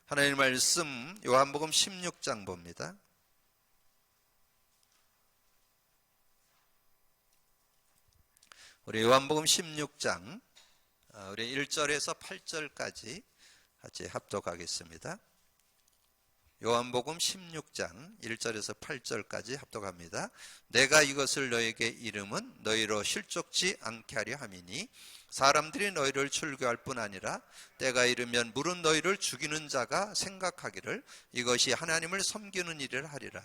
하나님 말씀 요한복음 16장 봅니다. 우리 요한복음 16장 우리 1절에서 8절까지 같이 합독하겠습니다. 요한복음 16장 1절에서 8절까지 합독합니다. 내가 이것을 너에게 이름은 너희로 실족지 않게 하려 함이니 사람들이 너희를 출교할 뿐 아니라 때가 이르면 물은 너희를 죽이는 자가 생각하기를 이것이 하나님을 섬기는 일을 하리라.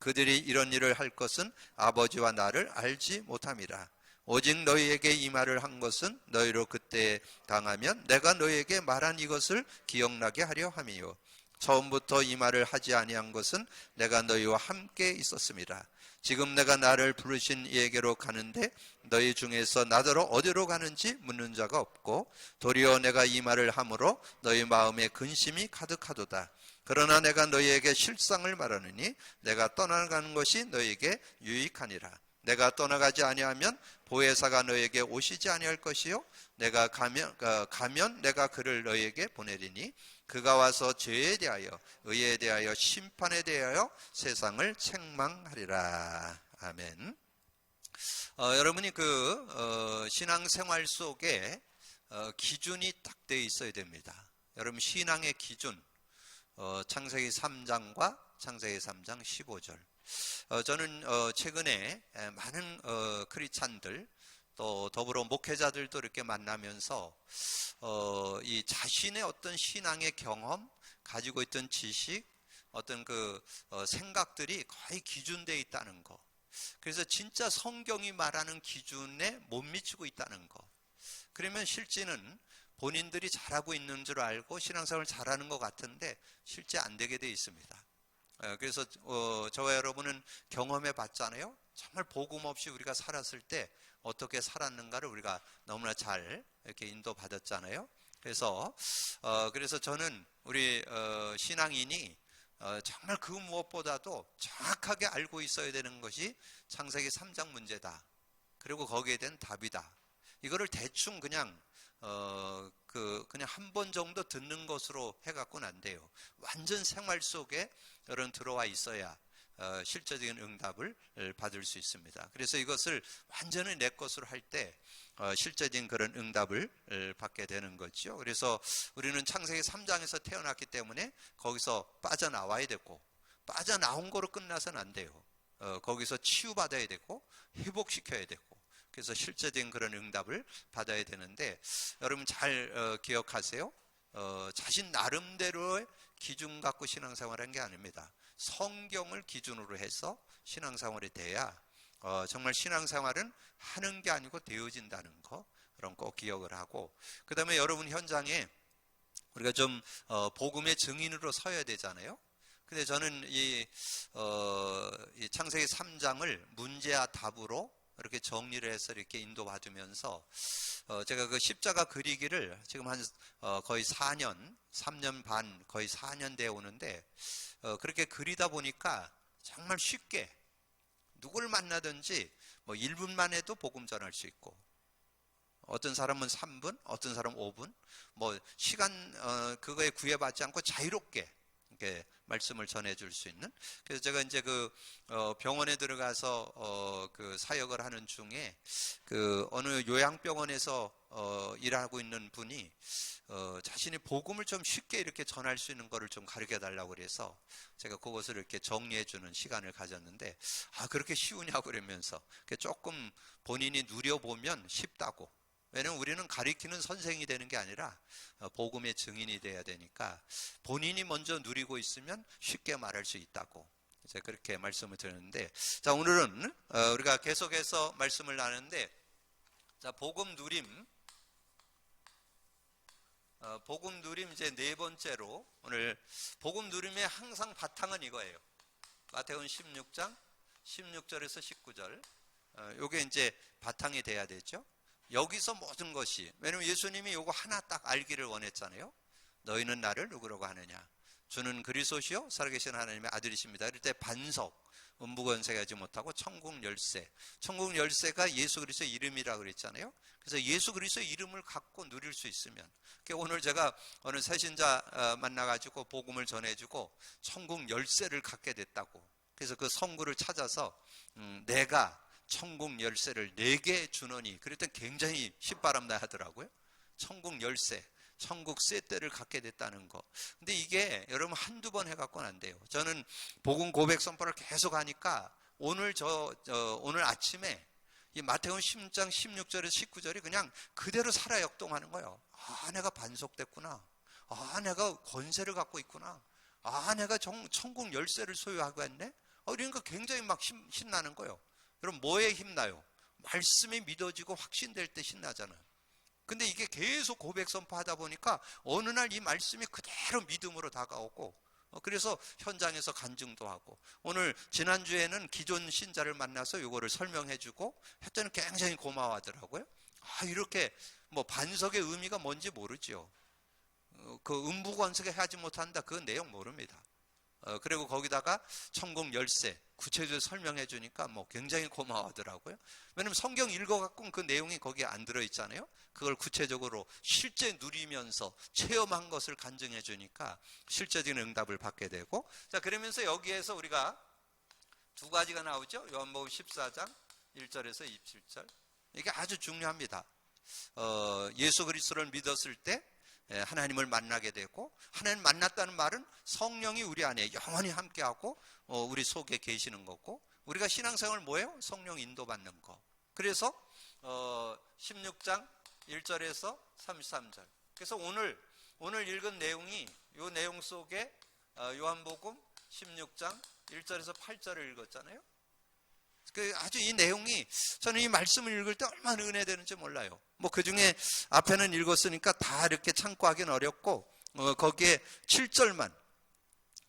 그들이 이런 일을 할 것은 아버지와 나를 알지 못함이라. 오직 너희에게 이 말을 한 것은 너희로 그때 당하면 내가 너희에게 말한 이것을 기억나게 하려 함이요 처음부터 이 말을 하지 아니한 것은 내가 너희와 함께 있었음이라. 지금 내가 나를 부르신 이에게로 가는데 너희 중에서 나더러 어디로 가는지 묻는 자가 없고 도리어 내가 이 말을 함으로 너희 마음에 근심이 가득하도다. 그러나 내가 너희에게 실상을 말하느니 내가 떠나가는 것이 너희에게 유익하니라. 내가 떠나가지 아니하면 보혜사가 너희에게 오시지 아니할 것이요 내가 가면 내가 그를 너희에게 보내리니 그가 와서 죄에 대하여 의에 대하여 심판에 대하여 세상을 책망하리라. 아멘. 여러분이 신앙생활 속에 기준이 딱 되어 있어야 됩니다. 여러분 신앙의 기준 창세기 3장과 창세기 3장 15절. 저는 최근에 많은 크리스찬들 또 더불어 목회자들도 이렇게 만나면서 이 자신의 어떤 신앙의 경험, 가지고 있던 지식, 어떤 생각들이 거의 기준되어 있다는 거. 그래서 진짜 성경이 말하는 기준에 못 미치고 있다는 거. 그러면 실제는 본인들이 잘하고 있는 줄 알고 신앙생활을 잘하는 것 같은데 실제 안 되게 되어 있습니다. 그래서 저와 여러분은 경험해 봤잖아요. 정말 복음 없이 우리가 살았을 때 어떻게 살았는가를 우리가 너무나 잘 이렇게 인도받았잖아요. 그래서 저는 우리 신앙인이 정말 그 무엇보다도 정확하게 알고 있어야 되는 것이 창세기 3장 문제다. 그리고 거기에 대한 답이다. 이거를 대충 그냥 한 번 정도 듣는 것으로 해갖고는 안 돼요. 완전 생활 속에 여러분 들어와 있어야 실제적인 응답을 받을 수 있습니다. 그래서 이것을 완전히 내 것으로 할 때 실제적인 그런 응답을 받게 되는 거죠. 그래서 우리는 창세기 3장에서 태어났기 때문에 거기서 빠져나와야 되고 빠져나온 거로 끝나서는 안 돼요. 거기서 치유받아야 되고 회복시켜야 되고 그래서 실제적인 그런 응답을 받아야 되는데 여러분 잘 기억하세요. 자신 나름대로의 기준 갖고 신앙생활한 게 아닙니다. 성경을 기준으로 해서 신앙생활이 돼야 정말 신앙생활은 하는 게 아니고 되어진다는 거 그런 꼭 기억을 하고 그 다음에 여러분 현장에 우리가 좀 복음의 증인으로 서야 되잖아요. 근데 저는 이 창세기 3장을 문제와 답으로 이렇게 정리를 해서 이렇게 인도받으면서 제가 그 십자가 그리기를 지금 한 거의 3년 반 거의 4년 되어 오는데 그렇게 그리다 보니까 정말 쉽게 누굴 만나든지 뭐 1분만 해도 복음 전할 수 있고 어떤 사람은 3분, 어떤 사람은 5분 뭐 시간 그거에 구애받지 않고 자유롭게 이렇게 말씀을 전해줄 수 있는. 그래서 제가 이제 병원에 들어가서 사역을 하는 중에 어느 요양병원에서 일하고 있는 분이 자신이 복음을 좀 쉽게 이렇게 전할 수 있는 거를 좀 가르쳐 달라고 그래서 제가 그것을 이렇게 정리해 주는 시간을 가졌는데 그렇게 쉬우냐고 그러면서 조금 본인이 누려보면 쉽다고. 왜냐면 우리는 가르치는 선생이 되는 게 아니라 복음의 증인이 돼야 되니까 본인이 먼저 누리고 있으면 쉽게 말할 수 있다고 이제 그렇게 말씀을 드렸는데 자 오늘은 우리가 계속해서 말씀을 나누는데 자 복음 누림 이제 네 번째로 오늘 복음 누림의 항상 바탕은 이거예요. 마태복음 16장 16절에서 19절 요게 이제 바탕이 돼야 되죠. 여기서 모든 것이 왜냐면 예수님이 요거 하나 딱 알기를 원했잖아요. 너희는 나를 누구라고 하느냐. 주는 그리스도시요 살아계신 하나님의 아들이십니다. 이럴 때 반석, 음부권세가 하지 못하고 천국 열쇠. 천국 열쇠가 예수 그리스도의 이름이라고 그랬잖아요. 그래서 예수 그리스도의 이름을 갖고 누릴 수 있으면, 오늘 제가 어느 새신자 만나가지고 복음을 전해주고 천국 열쇠를 갖게 됐다고. 그래서 그 성구를 찾아서 내가 천국 열쇠를 내게 주노니, 그랬더니 굉장히 휘바람나 하더라고요. 천국 열쇠, 천국 쇠대를 갖게 됐다는 거. 근데 이게 여러분 한두 번 해갖고는 안 돼요. 저는 복음 고백 선포를 계속 하니까 오늘 오늘 아침에 이 마태복음 10장 16절에서 19절이 그냥 그대로 살아 역동하는 거예요. 아, 내가 반석됐구나. 아, 내가 권세를 갖고 있구나. 아, 내가 천국 열쇠를 소유하고 있네. 그러니까 굉장히 막 신나는 거예요. 여러분 뭐에 힘나요? 말씀이 믿어지고 확신될 때 신나잖아요. 근데 이게 계속 고백 선포하다 보니까 어느 날 이 말씀이 그대로 믿음으로 다가오고, 그래서 현장에서 간증도 하고, 오늘 지난주에는 기존 신자를 만나서 이거를 설명해주고 했더니 굉장히 고마워하더라고요. 아, 이렇게 뭐 반석의 의미가 뭔지 모르죠. 그 음부권세가 하지 못한다, 그 내용 모릅니다. 그리고 거기다가 천국 열쇠 구체적으로 설명해 주니까 뭐 굉장히 고마워하더라고요. 왜냐면 성경 읽어갖고 그 내용이 거기에 안 들어있잖아요. 그걸 구체적으로 실제 누리면서 체험한 것을 간증해 주니까 실제적인 응답을 받게 되고, 자, 그러면서 여기에서 우리가 두 가지가 나오죠. 요한복음 14장 1절에서 27절. 이게 아주 중요합니다. 예수 그리스도를 믿었을 때 하나님을 만나게 되고, 하나님 만났다는 말은 성령이 우리 안에 영원히 함께하고 우리 속에 계시는 거고, 우리가 신앙생활 뭐예요? 성령 인도받는 거. 그래서 16장 1절에서 33절. 그래서 오늘 읽은 내용이, 이 내용 속에 요한복음 16장 1절에서 8절을 읽었잖아요. 아주 이 내용이, 저는 이 말씀을 읽을 때 얼마나 은혜되는지 몰라요. 뭐 그 중에 앞에는 읽었으니까 다 이렇게 참고하기는 어렵고, 거기에 7절만,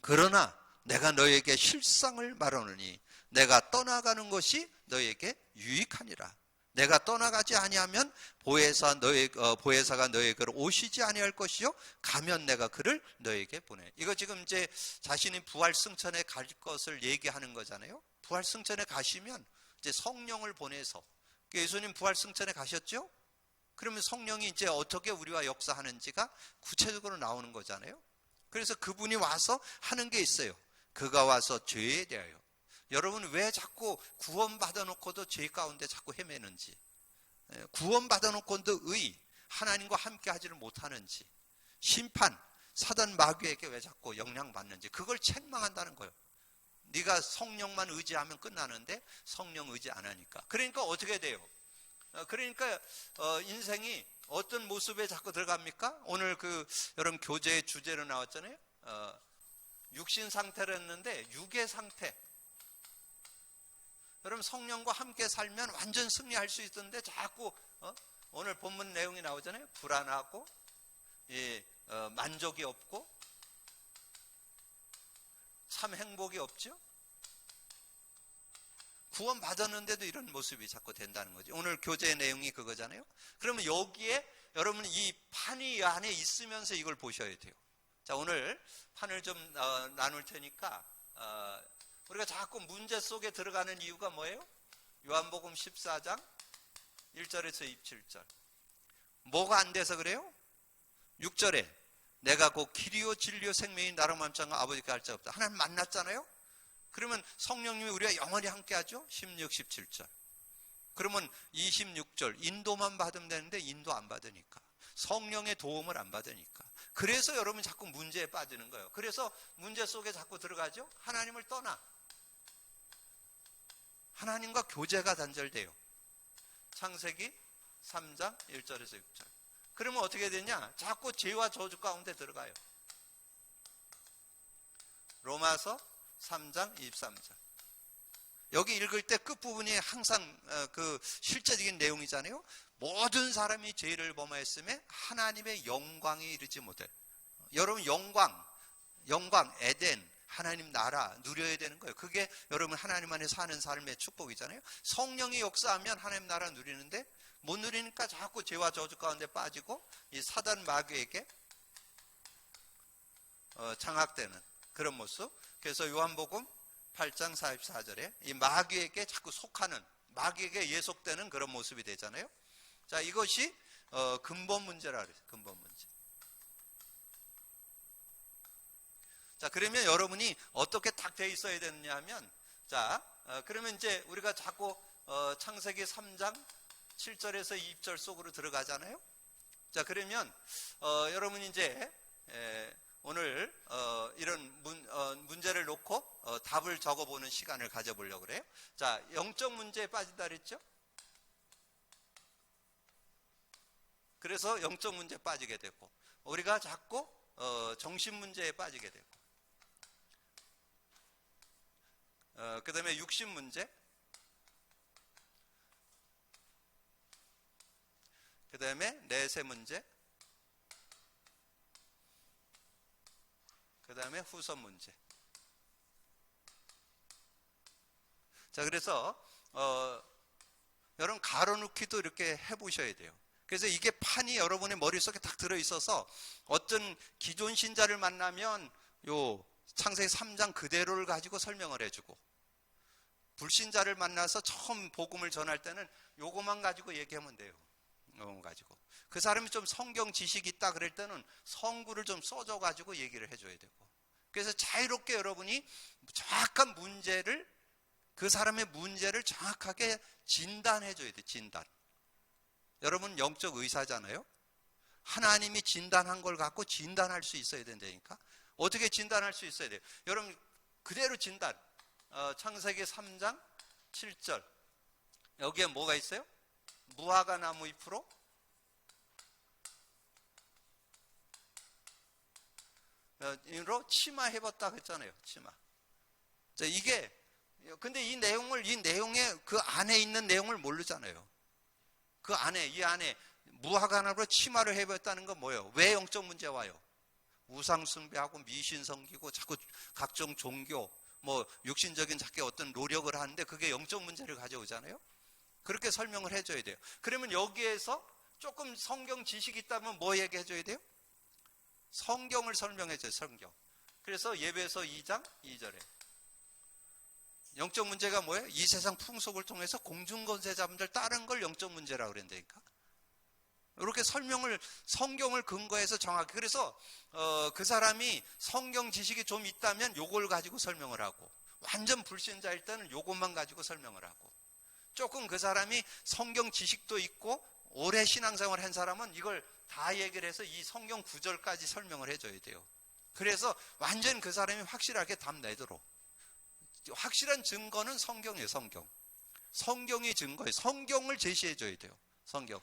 그러나 내가 너에게 실상을 말하노니 내가 떠나가는 것이 너에게 유익하니라. 내가 떠나가지 아니하면 보혜사가 너에게로 오시지 아니할 것이요, 가면 내가 그를 너에게 보내. 이거 지금 이제 자신이 부활 승천에 갈 것을 얘기하는 거잖아요. 부활 승천에 가시면 이제 성령을 보내서, 예수님 부활 승천에 가셨죠? 그러면 성령이 이제 어떻게 우리와 역사하는지가 구체적으로 나오는 거잖아요. 그래서 그분이 와서 하는 게 있어요. 그가 와서 죄에 대하여, 여러분 왜 자꾸 구원 받아놓고도 죄 가운데 자꾸 헤매는지, 구원 받아놓고도 하나님과 함께 하지를 못하는지, 심판, 사단 마귀에게 왜 자꾸 영향받는지, 그걸 책망한다는 거예요. 네가 성령만 의지하면 끝나는데 성령 의지 안 하니까. 그러니까 어떻게 돼요? 그러니까 인생이 어떤 모습에 자꾸 들어갑니까? 오늘 여러분 교재의 주제로 나왔잖아요. 육신 상태를 했는데 육의 상태. 여러분 성령과 함께 살면 완전 승리할 수 있던데 자꾸 오늘 본문 내용이 나오잖아요. 불안하고, 만족이 없고, 참 행복이 없죠. 구원 받았는데도 이런 모습이 자꾸 된다는 거죠. 오늘 교재의 내용이 그거잖아요. 그러면 여기에 여러분 이 판이 안에 있으면서 이걸 보셔야 돼요. 자, 오늘 판을 좀 나눌 테니까 우리가 자꾸 문제 속에 들어가는 이유가 뭐예요? 요한복음 14장 1절에서 27절. 뭐가 안 돼서 그래요? 6절에 내가 곧 길이요 진리요 생명이 나로 맘창과 아버지께 할 자 없다. 하나님 만났잖아요. 그러면 성령님이 우리가 영원히 함께하죠. 16, 17절. 그러면 26절 인도만 받으면 되는데 인도 안 받으니까, 성령의 도움을 안 받으니까, 그래서 여러분 자꾸 문제에 빠지는 거예요. 그래서 문제 속에 자꾸 들어가죠. 하나님을 떠나, 하나님과 교제가 단절돼요. 창세기 3장 1절에서 6절. 그러면 어떻게 되냐? 자꾸 죄와 저주 가운데 들어가요. 로마서 3장 23절. 여기 읽을 때 끝부분이 항상 그 실제적인 내용이잖아요. 모든 사람이 죄를 범하였음에 하나님의 영광에 이르지 못해. 여러분 영광, 에덴, 하나님 나라 누려야 되는 거예요. 그게 여러분 하나님 안에 사는 삶의 축복이잖아요. 성령이 역사하면 하나님 나라 누리는데 못 누리니까 자꾸 죄와 저주 가운데 빠지고 이 사단 마귀에게 장악되는 그런 모습. 그래서 요한복음 8장 44절에 이 마귀에게 자꾸 속하는, 마귀에게 예속되는 그런 모습이 되잖아요. 자, 이것이 근본 문제라 그래요. 근본 문제. 자, 그러면 여러분이 어떻게 딱 돼 있어야 되느냐 하면, 자, 그러면 이제 우리가 자꾸 창세기 3장 7절에서 2절 속으로 들어가잖아요. 자, 그러면 여러분이 이제 오늘 이런 문제를 놓고 답을 적어보는 시간을 가져보려고 그래요. 자, 영적 문제에 빠진다 그랬죠? 그래서 영적 문제에 빠지게 되고, 우리가 자꾸 정신 문제에 빠지게 되고, 그 다음에 육신 문제, 그 다음에 내세 문제, 그 다음에 후선 문제. 자, 그래서 여러분 가로놓기도 이렇게 해보셔야 돼요. 그래서 이게 판이 여러분의 머릿속에 딱 들어있어서 어떤 기존 신자를 만나면 요 창세기 3장 그대로를 가지고 설명을 해주고, 불신자를 만나서 처음 복음을 전할 때는 요거만 가지고 얘기하면 돼요. 요거 가지고. 그 사람이 좀 성경 지식이 있다 그럴 때는 성구를 좀 써줘가지고 얘기를 해줘야 되고. 그래서 자유롭게 여러분이 정확한 문제를, 그 사람의 문제를 정확하게 진단해줘야 돼요. 진단. 여러분 영적 의사잖아요. 하나님이 진단한 걸 갖고 진단할 수 있어야 된다니까. 어떻게 진단할 수 있어야 돼요? 여러분 그대로 진단. 창세기 3장 7절. 여기에 뭐가 있어요? 무화과 나무 잎으로 치마 해봤다 했잖아요. 치마. 자, 이게 근데 이 내용의 그 안에 있는 내용을 모르잖아요. 그 안에, 이 안에 무화과 나무로 치마를 해봤다는 건 뭐예요? 왜 영적 문제 와요? 우상 숭배하고 미신 섬기고 자꾸 각종 종교, 뭐 육신적인 자기 어떤 노력을 하는데 그게 영적 문제를 가져오잖아요. 그렇게 설명을 해줘야 돼요. 그러면 여기에서 조금 성경 지식이 있다면 뭐 얘기해줘야 돼요? 성경을 설명해줘요. 성경. 그래서 예배서 2장 2절에 영적 문제가 뭐예요? 이 세상 풍속을 통해서 공중권세 잡은들 따른 걸 영적 문제라고 그랬다니까. 이렇게 설명을, 성경을 근거해서 정확히. 그래서 그 사람이 성경 지식이 좀 있다면 요걸 가지고 설명을 하고, 완전 불신자일 때는 요것만 가지고 설명을 하고, 조금 그 사람이 성경 지식도 있고 오래 신앙생활을 한 사람은 이걸 다 얘기를 해서 이 성경 구절까지 설명을 해줘야 돼요. 그래서 완전 그 사람이 확실하게 답 내도록. 확실한 증거는 성경이에요. 성경. 성경이 증거예요. 성경을 제시해줘야 돼요. 성경을.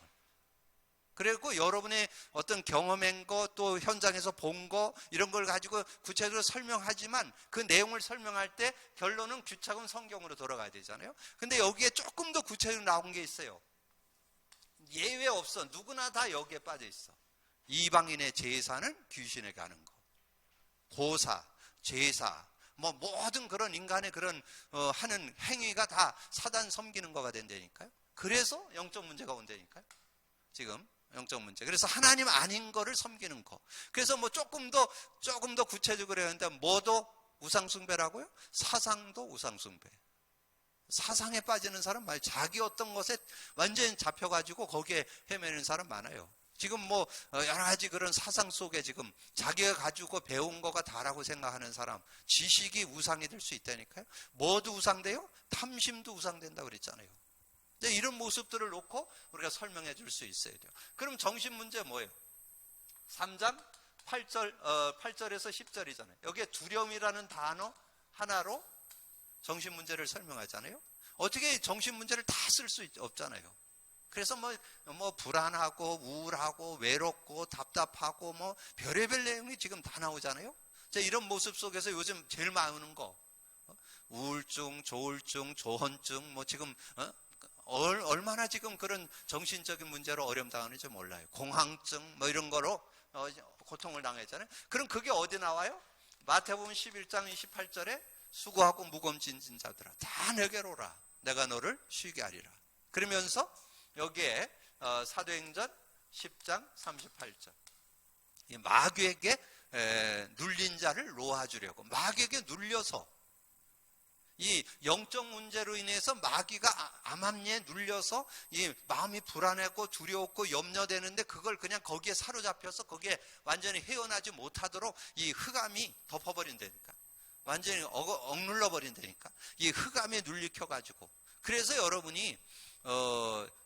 그리고 여러분의 어떤 경험한 거, 또 현장에서 본 거, 이런 걸 가지고 구체적으로 설명하지만 그 내용을 설명할 때 결론은 귀착은 성경으로 돌아가야 되잖아요. 근데 여기에 조금 더 구체적으로 나온 게 있어요. 예외 없어. 누구나 다 여기에 빠져 있어. 이방인의 제사는 귀신에게 하는 거. 고사, 제사, 뭐 모든 그런 인간의 그런 하는 행위가 다 사단 섬기는 거가 된다니까요. 그래서 영적 문제가 온다니까요. 지금 영적 문제. 그래서 하나님 아닌 거를 섬기는 거. 그래서 뭐 조금 더 구체적으로 해야 하는데, 뭐도 우상숭배라고요? 사상도 우상숭배. 사상에 빠지는 사람 많아요. 자기 어떤 것에 완전히 잡혀가지고 거기에 헤매는 사람 많아요. 지금 뭐 여러 가지 그런 사상 속에 지금 자기가 가지고 배운 거가 다라고 생각하는 사람, 지식이 우상이 될 수 있다니까요. 뭐도 우상돼요? 탐심도 우상된다고 그랬잖아요. 이런 모습들을 놓고 우리가 설명해 줄 수 있어야 돼요. 그럼 정신 문제 뭐예요? 3장 8절에서 10절이잖아요. 여기에 두려움이라는 단어 하나로 정신 문제를 설명하잖아요. 어떻게 정신 문제를 다 쓸 수 없잖아요. 그래서 뭐 불안하고 우울하고 외롭고 답답하고 뭐 별의별 내용이 지금 다 나오잖아요. 이런 모습 속에서 요즘 제일 많은 거 우울증, 조울증, 조현증, 뭐 지금 얼마나 지금 그런 정신적인 문제로 어려움 당하는지 몰라요. 공황증 뭐 이런 거로 고통을 당했잖아요. 그럼 그게 어디 나와요? 마태복음 11장 28절에 수고하고 무거운 짐진 자들아 다 내게로 오라 내가 너를 쉬게 하리라. 그러면서 여기에 사도행전 10장 38절 이 마귀에게 눌린 자를 놓아주려고, 마귀에게 눌려서, 이 영적 문제로 인해서 마귀가 암암리에 눌려서 이 마음이 불안하고 두려웠고 염려되는데, 그걸 그냥 거기에 사로잡혀서 거기에 완전히 헤어나지 못하도록 이 흑암이 덮어버린다니까, 완전히 억눌러 버린다니까, 이 흑암에 눌리켜가지고. 그래서 여러분이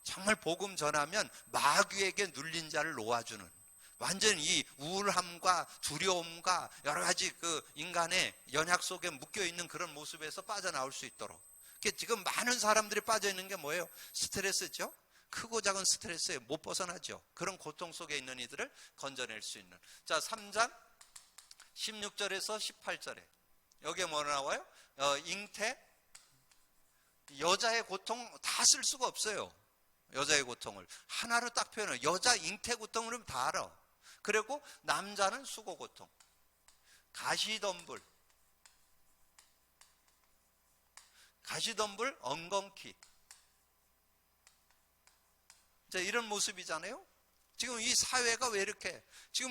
정말 복음 전하면 마귀에게 눌린 자를 놓아주는, 완전히 이 우울함과 두려움과 여러 가지 그 인간의 연약 속에 묶여 있는 그런 모습에서 빠져나올 수 있도록. 지금 많은 사람들이 빠져 있는 게 뭐예요? 스트레스죠. 크고 작은 스트레스에 못 벗어나죠. 그런 고통 속에 있는 이들을 건져낼 수 있는. 자, 3장 16절에서 18절에 여기에 뭐 나와요? 잉태, 여자의 고통 다 쓸 수가 없어요. 여자의 고통을 하나로 딱 표현해요. 여자 잉태 고통을 다 알아. 그리고 남자는 수고 고통, 가시덤불, 엉겅퀴. 자, 이런 모습이잖아요. 지금 이 사회가 왜 이렇게, 지금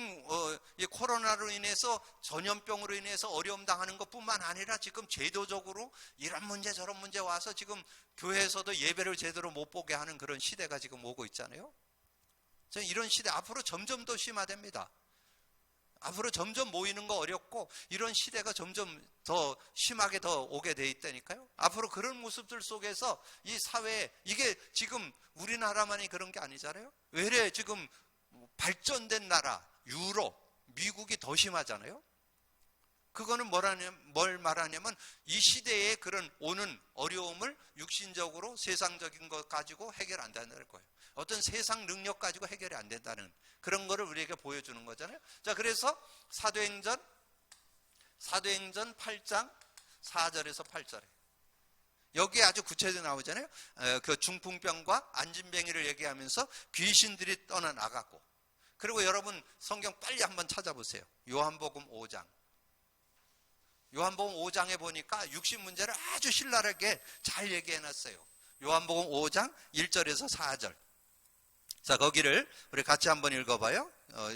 이 코로나로 인해서, 전염병으로 인해서 어려움 당하는 것뿐만 아니라 지금 제도적으로 이런 문제 저런 문제 와서 지금 교회에서도 예배를 제대로 못 보게 하는 그런 시대가 지금 오고 있잖아요. 이런 시대 앞으로 점점 더 심화됩니다. 앞으로 점점 모이는 거 어렵고, 이런 시대가 점점 더 심하게 더 오게 돼 있다니까요. 앞으로 그런 모습들 속에서 이 사회에, 이게 지금 우리나라만이 그런 게 아니잖아요. 외래 지금 발전된 나라 유럽, 미국이 더 심하잖아요. 그거는 뭘 말하냐면, 이 시대에 그런 오는 어려움을 육신적으로 세상적인 것 가지고 해결 안 된다는 거예요. 어떤 세상 능력 가지고 해결이 안 된다는 그런 거를 우리에게 보여주는 거잖아요. 자, 그래서 사도행전 8장 4절에서 8절에 여기에 아주 구체적으로 나오잖아요. 그 중풍병과 안진뱅이를 얘기하면서 귀신들이 떠나나가고. 그리고 여러분 성경 빨리 한번 찾아보세요. 요한복음 5장. 요한복음 5장에 보니까 육신 문제를 아주 신랄하게 잘 얘기해놨어요. 요한복음 5장 1절에서 4절. 자, 거기를 우리 같이 한번 읽어봐요.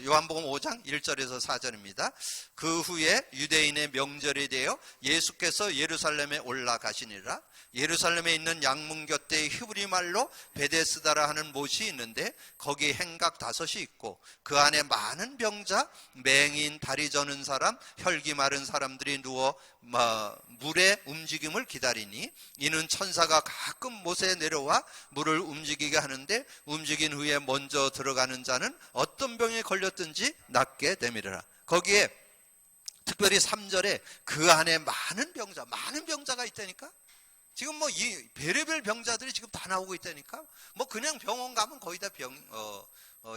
요한복음 5장 1절에서 4절입니다. 그 후에 유대인의 명절이 되어 예수께서 예루살렘에 올라가시니라. 예루살렘에 있는 양문 곁에 히브리 말로 베데스다라 하는 못이 있는데, 거기 행각 5이 있고 그 안에 많은 병자, 맹인, 다리 저는 사람, 혈기 마른 사람들이 누워 물의 움직임을 기다리니, 이는 천사가 가끔 못에 내려와 물을 움직이게 하는데, 움직인 후에 먼저 들어가는 자는 어떤 병에 걸렸든지 낫게 되미라. 거기에 특별히 3절에 그 안에 많은 병자가 있다니까. 지금 뭐 이 별의별 병자들이 지금 다 나오고 있다니까. 뭐 그냥 병원 가면 거의 다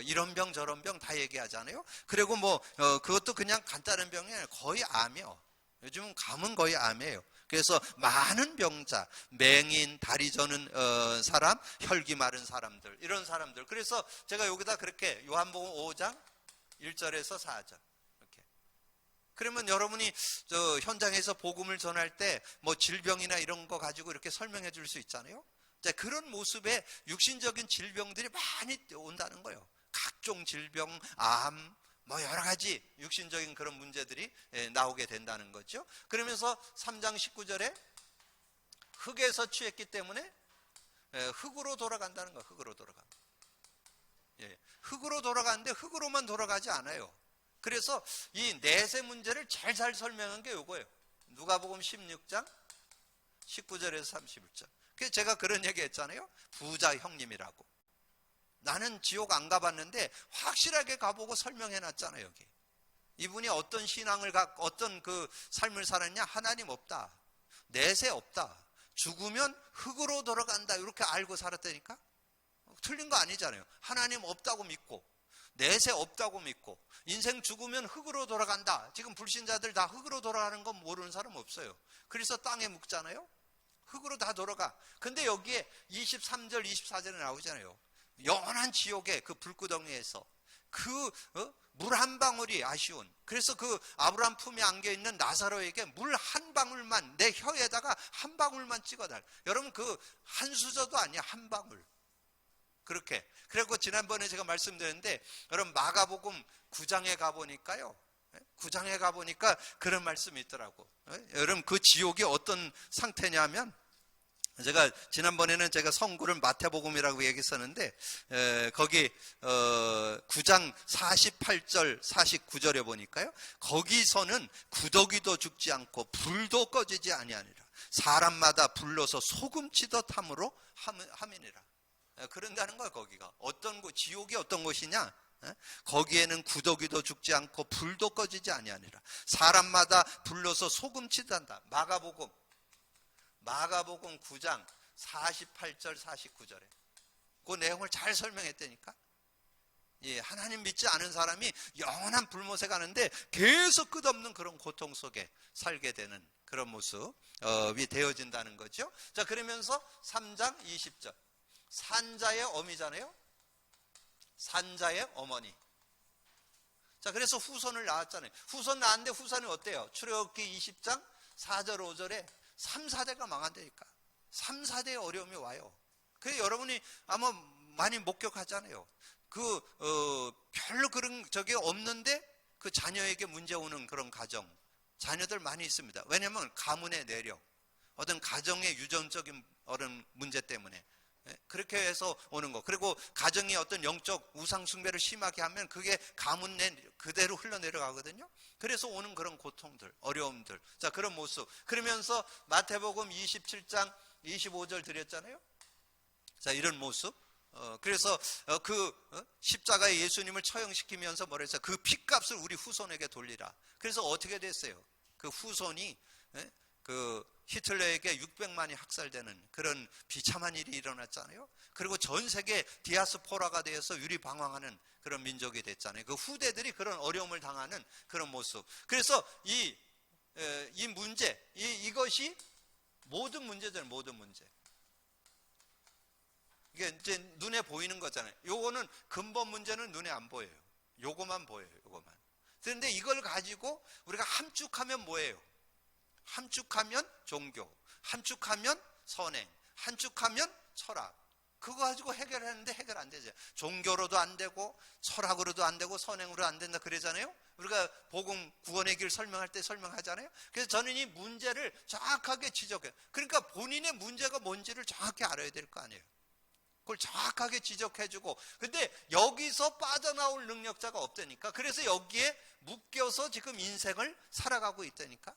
이런 병 저런 병 다 얘기하잖아요. 그리고 뭐 그것도 그냥 간단한 병이 아니라 거의 암이요. 요즘은 감은 거의 암이에요. 그래서 많은 병자, 맹인, 다리 저는 사람, 혈기 마른 사람들, 이런 사람들. 그래서 제가 여기다 그렇게 요한복음 5장 1절에서 4절 이렇게. 그러면 여러분이 현장에서 복음을 전할 때 뭐 질병이나 이런 거 가지고 이렇게 설명해 줄 수 있잖아요. 자, 그런 모습에 육신적인 질병들이 많이 온다는 거예요. 각종 질병, 암, 뭐 여러 가지 육신적인 그런 문제들이 나오게 된다는 거죠. 그러면서 3장 19절에 흙에서 취했기 때문에 흙으로 돌아간다는 거예요. 흙으로 돌아가. 흙으로 돌아가는데 흙으로만 돌아가지 않아요. 그래서 이 넷의 문제를 잘 설명한 게 이거예요. 누가복음 16장 19절에서 31절. 그래서 제가 그런 얘기 했잖아요. 부자 형님이라고. 나는 지옥 안 가봤는데 확실하게 가보고 설명해 놨잖아요. 여기. 이분이 어떤 신앙을 어떤 그 삶을 살았냐? 하나님 없다. 내세 없다. 죽으면 흙으로 돌아간다. 이렇게 알고 살았다니까? 틀린 거 아니잖아요. 하나님 없다고 믿고, 내세 없다고 믿고, 인생 죽으면 흙으로 돌아간다. 지금 불신자들 다 흙으로 돌아가는 건 모르는 사람 없어요. 그래서 땅에 묵잖아요. 흙으로 다 돌아가. 근데 여기에 23절, 24절에 나오잖아요. 영원한 지옥의 그 불구덩이에서 그 물 한 방울이 아쉬운, 그래서 그 아브라함 품에 안겨있는 나사로에게 물 한 방울만, 내 혀에다가 한 방울만 찍어달. 여러분 그 한 수저도 아니야. 한 방울. 그렇게. 그리고 지난번에 제가 말씀드렸는데, 여러분 마가복음 9장에 가보니까요, 9장에 가보니까 그런 말씀이 있더라고. 여러분, 그 지옥이 어떤 상태냐면, 제가 지난번에는 제가 성구를 마태복음이라고 얘기했었는데, 거기 9장 48절 49절에 보니까요, 거기서는 구더기도 죽지 않고 불도 꺼지지 아니하니라. 사람마다 불러서 소금치듯 함으로 함이니라. 그런다는 거야. 거기가 어떤 곳, 지옥이 어떤 곳이냐? 거기에는 구더기도 죽지 않고 불도 꺼지지 아니하니라. 사람마다 불러서 소금치듯 한다. 마가복음 9장 48절 49절에 그 내용을 잘 설명했다니까. 예, 하나님 믿지 않은 사람이 영원한 불못에 가는데 계속 끝없는 그런 고통 속에 살게 되는 그런 모습이 되어진다는 거죠. 자, 그러면서 3장 20절, 산자의 어미잖아요. 산자의 어머니. 자, 그래서 후손을 낳았잖아요. 후손 낳았는데 후손이 어때요? 출애굽기 20장 4절 5절에 3, 4대가 망한다니까. 3, 4대의 어려움이 와요. 그래서 여러분이 아마 많이 목격하잖아요. 별로 그런 적이 없는데 그 자녀에게 문제 오는 그런 가정, 자녀들 많이 있습니다. 왜냐하면 가문의 내력, 어떤 가정의 유전적인 어떤 문제 때문에 그렇게 해서 오는 거. 그리고 가정이 어떤 영적 우상 숭배를 심하게 하면 그게 가문 내 그대로 흘러내려가거든요. 그래서 오는 그런 고통들, 어려움들. 자, 그런 모습. 그러면서 마태복음 27장 25절 드렸잖아요. 자, 이런 모습. 그래서 십자가에 예수님을 처형시키면서 뭐라 했어요? 그 핏값을 우리 후손에게 돌리라. 그래서 어떻게 됐어요? 그 후손이 그 히틀러에게 600만이 학살되는 그런 비참한 일이 일어났잖아요. 그리고 전 세계 디아스포라가 되어서 유리방황하는 그런 민족이 됐잖아요. 그 후대들이 그런 어려움을 당하는 그런 모습. 그래서 이 문제, 이것이 모든 문제잖아요. 모든 문제. 이게 이제 눈에 보이는 거잖아요. 요거는 근본 문제는 눈에 안 보여요. 요거만 보여요. 요거만. 그런데 이걸 가지고 우리가 함축하면 뭐예요? 함축하면 종교, 함축하면 선행, 함축하면 철학. 그거 가지고 해결하는데 해결 안 되죠. 종교로도 안 되고 철학으로도 안 되고 선행으로 안 된다 그러잖아요. 우리가 복음 구원의 길 설명할 때 설명하잖아요. 그래서 저는 이 문제를 정확하게 지적해요. 그러니까 본인의 문제가 뭔지를 정확히 알아야 될 거 아니에요. 그걸 정확하게 지적해주고, 근데 여기서 빠져나올 능력자가 없다니까. 그래서 여기에 묶여서 지금 인생을 살아가고 있다니까.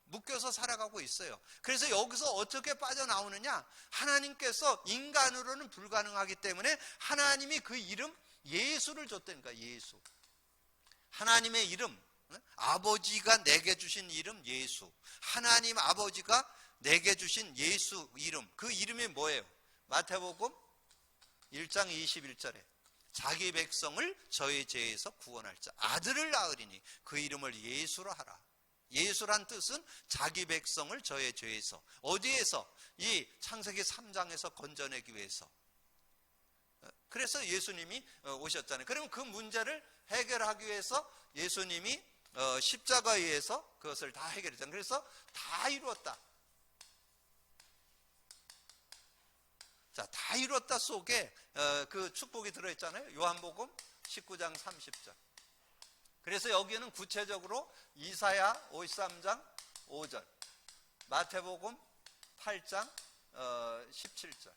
묶여서 살아가고 있어요. 그래서 여기서 어떻게 빠져나오느냐? 하나님께서 인간으로는 불가능하기 때문에 하나님이 그 이름 예수를 줬다니까. 예수. 하나님의 이름, 아버지가 내게 주신 이름 예수. 하나님 아버지가 내게 주신 예수 이름. 그 이름이 뭐예요? 마태복음 1장 21절에 자기 백성을 저의 죄에서 구원할 자 아들을 낳으리니 그 이름을 예수로 하라. 예수란 뜻은 자기 백성을 저의 죄에서, 어디에서? 이 창세기 3장에서 건져내기 위해서. 그래서 예수님이 오셨잖아요. 그러면 그 문제를 해결하기 위해서 예수님이 십자가에 의해서 그것을 다 해결했잖아요. 그래서 다 이루었다. 자, 다 이루었다 속에 그 축복이 들어있잖아요. 요한복음 19장 30절. 그래서 여기는 구체적으로 이사야 53장 5절, 마태복음 8장 17절.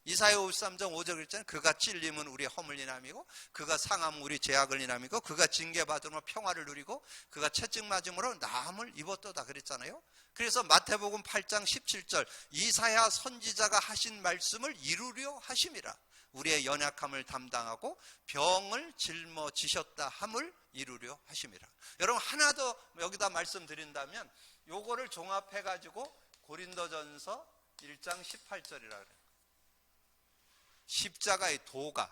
이사야 53장 5절 그랬잖아요. 그가 찔림은 우리 허물 인함이고 그가 상함은 우리 죄악을 인함이고 그가 징계받음으로 평화를 누리고 그가 채찍 맞음으로 나음을 입었도다 그랬잖아요. 그래서 마태복음 8장 17절 이사야 선지자가 하신 말씀을 이루려 하심이라. 우리의 연약함을 담당하고 병을 짊어지셨다 함을 이루려 하심이라. 여러분 하나 더 여기다 말씀드린다면 요거를 종합해가지고 고린도전서 1장 18절이라 그래요. 십자가의 도가,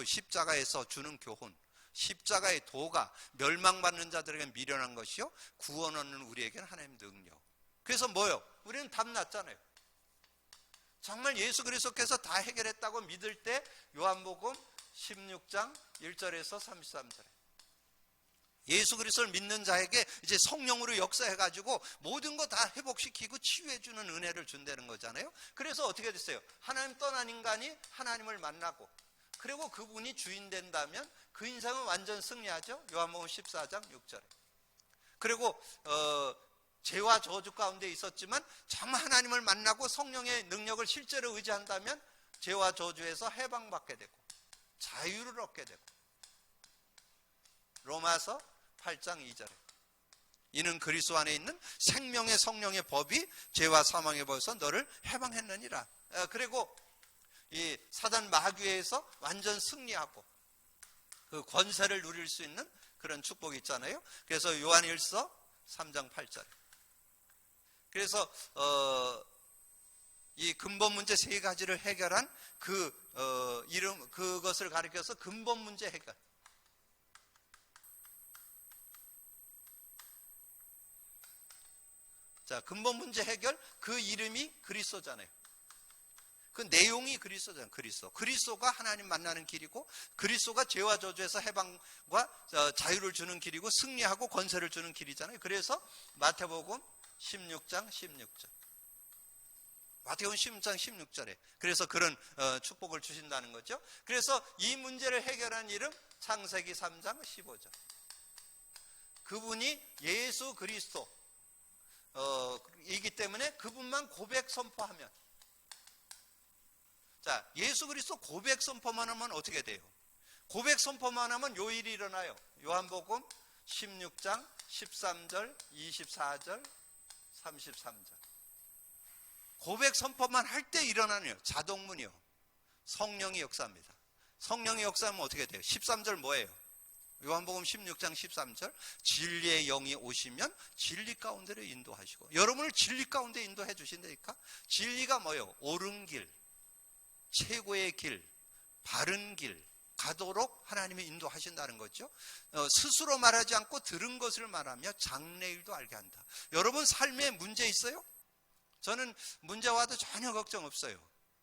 십자가에서 주는 교훈, 십자가의 도가 멸망받는 자들에게 미련한 것이요 구원 얻는 우리에게는 하나님의 능력. 그래서 뭐요? 우리는 답 났잖아요. 정말 예수 그리스도께서 다 해결했다고 믿을 때 요한복음 16장 1절에서 33절에 예수 그리스도를 믿는 자에게 이제 성령으로 역사해가지고 모든 거 다 회복시키고 치유해주는 은혜를 준다는 거잖아요. 그래서 어떻게 됐어요? 하나님 떠난 인간이 하나님을 만나고 그리고 그분이 주인 된다면 그 인생은 완전 승리하죠. 요한복음 14장 6절에. 그리고 죄와 저주 가운데 있었지만 정말 하나님을 만나고 성령의 능력을 실제로 의지한다면 죄와 저주에서 해방받게 되고 자유를 얻게 되고. 로마서 8장 2절에 이는 그리스도 안에 있는 생명의 성령의 법이 죄와 사망의 법에서 너를 해방했느니라. 그리고 이 사단 마귀에서 완전 승리하고 그 권세를 누릴 수 있는 그런 축복이 있잖아요. 그래서 요한일서 3장 8절. 그래서 이 근본 문제 세 가지를 해결한 그것을 가리켜서 근본 문제 해결. 자, 근본 문제 해결, 그 이름이 그리스도잖아요. 그 내용이 그리스도잖아요. 그리스도가 하나님 만나는 길이고, 그리스도가 죄와 저주에서 해방과 자유를 주는 길이고, 승리하고 권세를 주는 길이잖아요. 그래서 마태복음 16장 16절. 마태복음 16장 16절에 그래서 그런 축복을 주신다는 거죠. 그래서 이 문제를 해결한 이름 창세기 3장 15절. 그분이 예수 그리스도 이기 때문에 그분만 고백 선포하면, 자, 예수 그리스도 고백 선포만 하면 어떻게 돼요? 고백 선포만 하면 요 일이 일어나요. 요한복음 16장 13절 24절 33절. 고백 선포만 할 때 일어나네요. 자동문이요. 성령이 역사합니다. 성령이 역사하면 어떻게 돼요? 13절 뭐예요? 요한복음 16장 13절 진리의 영이 오시면 진리 가운데로 인도하시고, 여러분을 진리 가운데 인도해 주신다니까. 진리가 뭐예요? 옳은 길, 최고의 길, 바른 길 가도록 하나님이 인도하신다는 거죠. 스스로 말하지 않고 들은 것을 말하며 장래일도 알게 한다. 여러분 삶에 문제 있어요? 저는 문제 와도 전혀 걱정 없어요.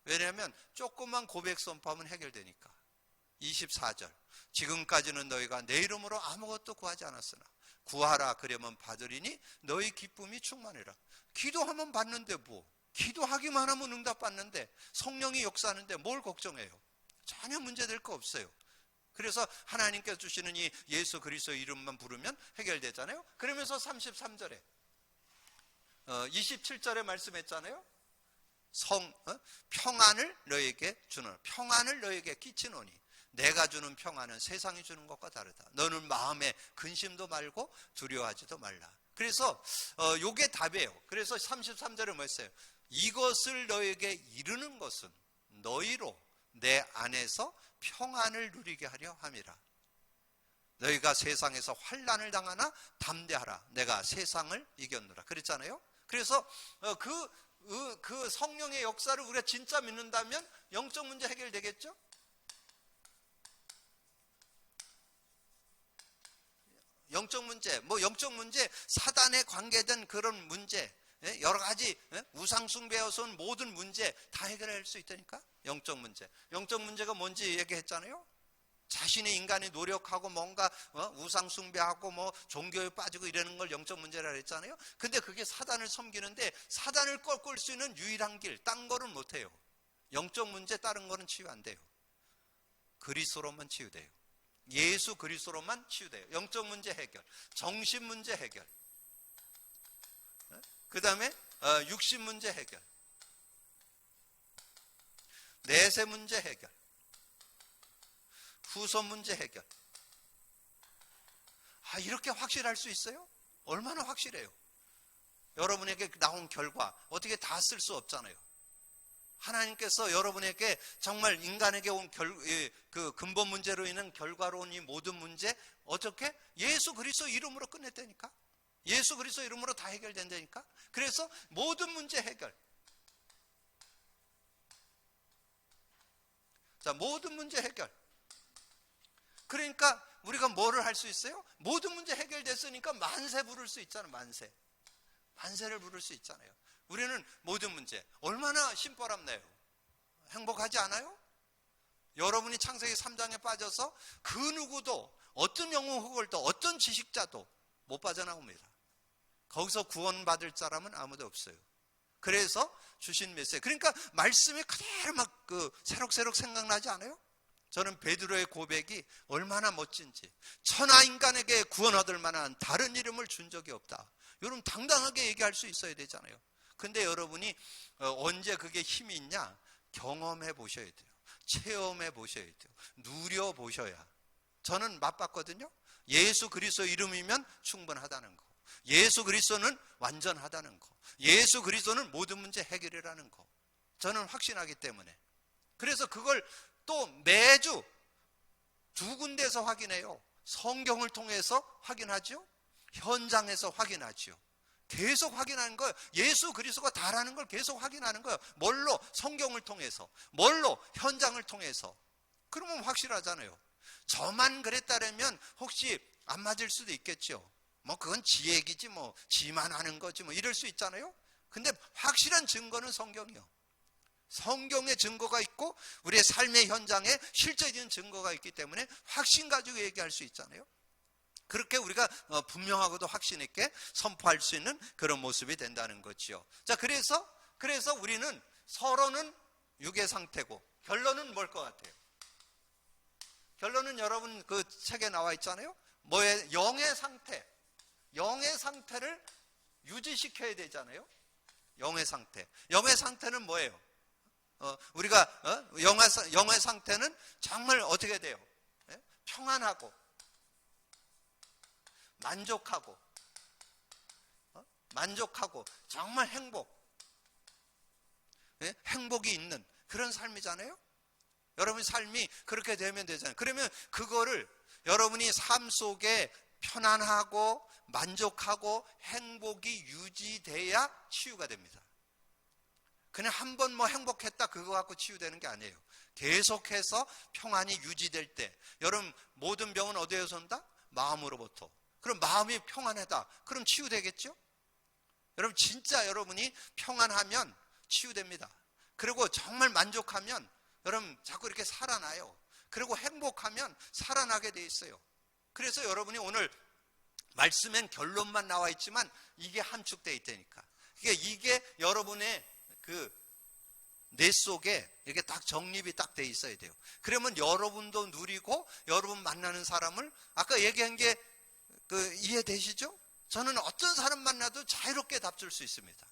왜냐하면 조금만 고백 선포하면 해결되니까. 24절 지금까지는 너희가 내 이름으로 아무것도 구하지 않았으나 구하라 그러면 받으리니 너희 기쁨이 충만해라. 기도하면 받는데 기도하기만 하면 응답받는데, 성령이 역사하는데 뭘 걱정해요? 전혀 문제될 거 없어요. 그래서 하나님께서 주시는 이 예수 그리스도 이름만 부르면 해결되잖아요. 그러면서 33절에 27절에 말씀했잖아요. 평안을 너에게 주노니, 평안을 너에게 끼치노니 내가 주는 평안은 세상이 주는 것과 다르다. 너는 마음에 근심도 말고 두려워하지도 말라. 그래서 요게 답이에요. 그래서 33절에 뭐였어요? 이것을 너에게 이르는 것은 너희로 내 안에서 평안을 누리게 하려 함이라. 너희가 세상에서 환난을 당하나 담대하라. 내가 세상을 이겼노라. 그랬잖아요. 그래서 그 성령의 역사를 우리가 진짜 믿는다면 영적 문제 해결되겠죠? 영적 문제, 사단에 관계된 그런 문제, 여러 가지 우상 숭배에서 온 모든 문제 다 해결할 수 있다니까. 영적 문제가 뭔지 얘기했잖아요. 자신의 인간이 노력하고 뭔가 우상 숭배하고 뭐 종교에 빠지고 이러는 걸 영적 문제라 그랬잖아요. 근데 그게 사단을 섬기는데, 사단을 꺾을 수 있는 유일한 길, 딴 거는 못해요. 영적 문제 다른 거는 치유 안 돼요. 그리스도로만 치유돼요. 예수 그리스도로만 치유돼요. 영적 문제 해결, 정신 문제 해결, 그 다음에 육신 문제 해결, 내세 문제 해결, 후손 문제 해결. 이렇게 확실할 수 있어요? 얼마나 확실해요? 여러분에게 나온 결과 어떻게 다 쓸 수 없잖아요. 하나님께서 여러분에게 정말 인간에게 온 그 근본 문제로 인한 결과로 온 이 모든 문제 어떻게? 예수 그리스도 이름으로 끝냈다니까. 예수 그리스도 이름으로 다 해결된다니까. 그래서 모든 문제 해결. 자, 모든 문제 해결. 그러니까 우리가 뭐를 할 수 있어요? 모든 문제 해결됐으니까 만세 부를 수 있잖아요. 만세를 부를 수 있잖아요. 우리는 모든 문제 얼마나 신바람나요? 행복하지 않아요? 여러분이 창세기 3장에 빠져서 그 누구도, 어떤 영웅 혹을도 어떤 지식자도 못 빠져나옵니다. 거기서 구원받을 사람은 아무도 없어요. 그래서 주신 메시지, 그러니까 말씀이 그대로 막 새록새록 생각나지 않아요? 저는 베드로의 고백이 얼마나 멋진지, 천하 인간에게 구원 얻을 만한 다른 이름을 준 적이 없다. 여러분 당당하게 얘기할 수 있어야 되잖아요. 근데 여러분이 언제 그게 힘이 있냐? 경험해 보셔야 돼요. 체험해 보셔야 돼요. 누려 보셔야. 저는 맛봤거든요. 예수 그리스도 이름이면 충분하다는 거, 예수 그리스도는 완전하다는 거, 예수 그리스도는 모든 문제 해결이라는 거, 저는 확신하기 때문에. 그래서 그걸 또 매주 두 군데에서 확인해요. 성경을 통해서 확인하죠, 현장에서 확인하죠. 계속 확인하는 거예요. 예수 그리스도가 다라는 걸 계속 확인하는 거예요. 뭘로? 성경을 통해서. 뭘로? 현장을 통해서. 그러면 확실하잖아요. 저만 그랬다면 혹시 안 맞을 수도 있겠죠. 뭐 그건 지 얘기지, 뭐 지만 하는 거지, 뭐 이럴 수 있잖아요. 근데 확실한 증거는 성경이요. 성경의 증거가 있고 우리의 삶의 현장에 실제적인 증거가 있기 때문에 확신 가지고 얘기할 수 있잖아요. 그렇게 우리가 분명하고도 확신 있게 선포할 수 있는 그런 모습이 된다는 거지요. 자, 그래서 우리는 서로는 육의 상태고, 결론은 뭘 것 같아요? 결론은 여러분 그 책에 나와 있잖아요. 뭐의? 영의 상태. 영의 상태를 유지시켜야 되잖아요. 영의 상태. 영의 상태는 뭐예요? 우리가 영의 상태는 정말 어떻게 돼요? 평안하고 만족하고 정말 행복이 있는 그런 삶이잖아요. 여러분의 삶이 그렇게 되면 되잖아요. 그러면 그거를 여러분이 삶 속에 편안하고 만족하고 행복이 유지돼야 치유가 됩니다. 그냥 한 번 뭐 행복했다 그거 갖고 치유되는 게 아니에요. 계속해서 평안이 유지될 때, 여러분 모든 병은 어디에서 온다? 마음으로부터. 그럼 마음이 평안하다, 그럼 치유되겠죠? 여러분 진짜 여러분이 평안하면 치유됩니다. 그리고 정말 만족하면 여러분 자꾸 이렇게 살아나요. 그리고 행복하면 살아나게 돼 있어요. 그래서 여러분이 오늘 말씀엔 결론만 나와 있지만 이게 함축되어 있다니까. 이게 여러분의 내 속에 이렇게 딱 정립이 딱 돼 있어야 돼요. 그러면 여러분도 누리고 여러분 만나는 사람을, 아까 얘기한 게 이해되시죠? 저는 어떤 사람 만나도 자유롭게 답 줄 수 있습니다.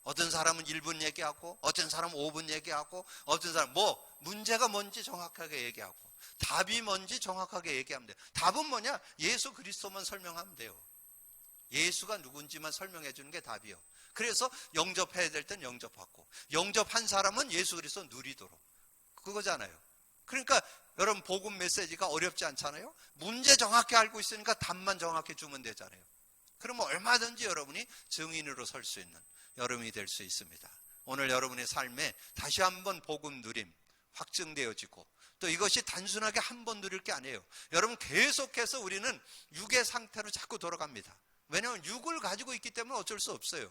어떤 사람은 1분 얘기하고, 어떤 사람은 5분 얘기하고, 어떤 사람은 문제가 뭔지 정확하게 얘기하고, 답이 뭔지 정확하게 얘기하면 돼요. 답은 뭐냐? 예수 그리스도만 설명하면 돼요. 예수가 누군지만 설명해 주는 게 답이요. 그래서 영접해야 될 땐 영접하고, 영접한 사람은 예수 그리스도 누리도록, 그거잖아요. 그러니까 여러분 복음 메시지가 어렵지 않잖아요. 문제 정확히 알고 있으니까 답만 정확히 주면 되잖아요. 그러면 얼마든지 여러분이 증인으로 설 수 있는 여러분이 될 수 있습니다. 오늘 여러분의 삶에 다시 한번 복음 누림 확증되어지고, 또 이것이 단순하게 한 번 누릴 게 아니에요. 여러분 계속해서 우리는 육의 상태로 자꾸 돌아갑니다. 왜냐하면 육을 가지고 있기 때문에 어쩔 수 없어요.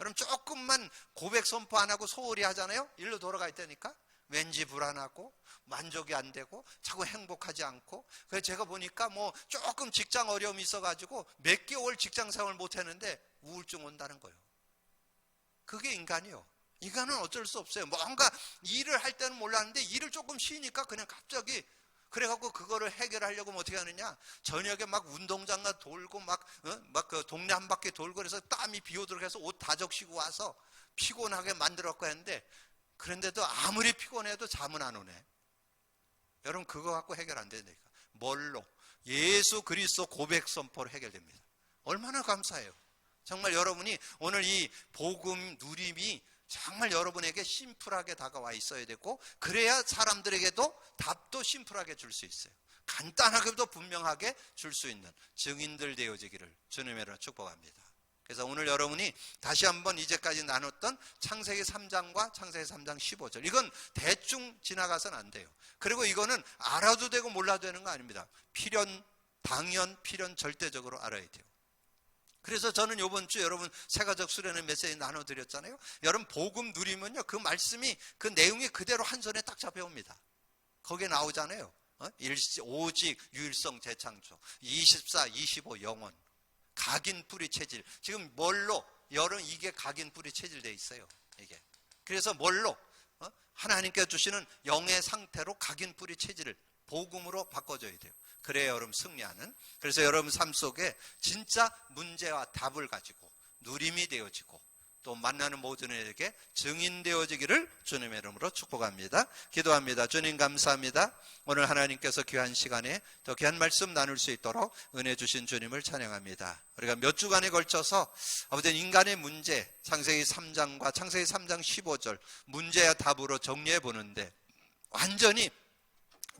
여러분 조금만 고백 선포 안 하고 소홀히 하잖아요. 일로 돌아가 있다니까. 왠지 불안하고 만족이 안 되고 자꾸 행복하지 않고. 그래서 제가 보니까 조금 직장 어려움이 있어가지고 몇 개월 직장 생활 못 했는데 우울증 온다는 거예요. 그게 인간이요. 인간은 어쩔 수 없어요. 뭔가 일을 할 때는 몰랐는데 일을 조금 쉬니까 그냥 갑자기, 그래갖고 그거를 해결하려고 어떻게 하느냐? 저녁에 막 운동장 가 돌고 그 동네 한 바퀴 돌고, 그래서 땀이 비오도록 해서 옷 다 적시고 와서 피곤하게 만들었고 했는데, 그런데도 아무리 피곤해도 잠은 안 오네. 여러분 그거 갖고 해결 안 되니까. 뭘로? 예수 그리스도 고백 선포로 해결됩니다. 얼마나 감사해요. 정말 여러분이 오늘 이 복음 누림이 정말 여러분에게 심플하게 다가와 있어야 되고, 그래야 사람들에게도 답도 심플하게 줄 수 있어요. 간단하게도 분명하게 줄 수 있는 증인들 되어지기를 주님의 이름으로 축복합니다. 그래서 오늘 여러분이 다시 한번 이제까지 나눴던 창세기 3장과 창세기 3장 15절, 이건 대충 지나가서는 안 돼요. 그리고 이거는 알아도 되고 몰라도 되는 거 아닙니다. 당연, 필연, 절대적으로 알아야 돼요. 그래서 저는 이번 주 여러분 새가족 수련회 메시지 나눠드렸잖아요. 여러분 복음 누리면요, 그 말씀이, 그 내용이 그대로 한 손에 딱 잡혀옵니다. 거기에 나오잖아요. 오직 유일성 재창조, 24, 25 영원, 각인 뿌리 체질. 지금 뭘로? 여러분 이게 각인 뿌리 체질돼 있어요. 이게. 그래서 뭘로? 하나님께서 주시는 영의 상태로 각인 뿌리 체질을 복음으로 바꿔줘야 돼요. 그래야 여러분 승리하는. 그래서 여러분 삶 속에 진짜 문제와 답을 가지고 누림이 되어지고 또 만나는 모든 이에게 증인되어지기를 주님의 이름으로 축복합니다. 기도합니다. 주님 감사합니다. 오늘 하나님께서 귀한 시간에 더 귀한 말씀 나눌 수 있도록 은혜 주신 주님을 찬양합니다. 우리가 몇 주간에 걸쳐서 아버지 인간의 문제, 창세기 3장과 창세기 3장 15절 문제와 답으로 정리해 보는데 완전히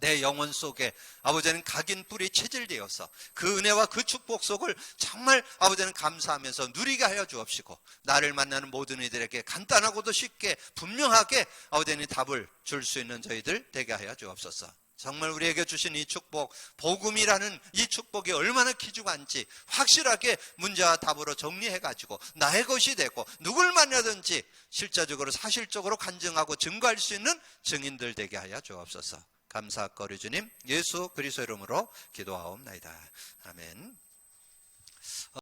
내 영혼 속에 아버지는 각인 뿌리 체질되어서 그 은혜와 그 축복 속을 정말 아버지는 감사하면서 누리게 하여 주옵시고 나를 만나는 모든 이들에게 간단하고도 쉽게 분명하게 아버지는 답을 줄 수 있는 저희들 되게 하여 주옵소서. 정말 우리에게 주신 이 축복, 복음이라는 이 축복이 얼마나 귀중한지 확실하게 문제와 답으로 정리해가지고 나의 것이 되고 누굴 만나든지 실제적으로 사실적으로 간증하고 증거할 수 있는 증인들 되게 하여 주옵소서. 감사거리 주님 예수 그리스도 이름으로 기도하옵나이다. 아멘.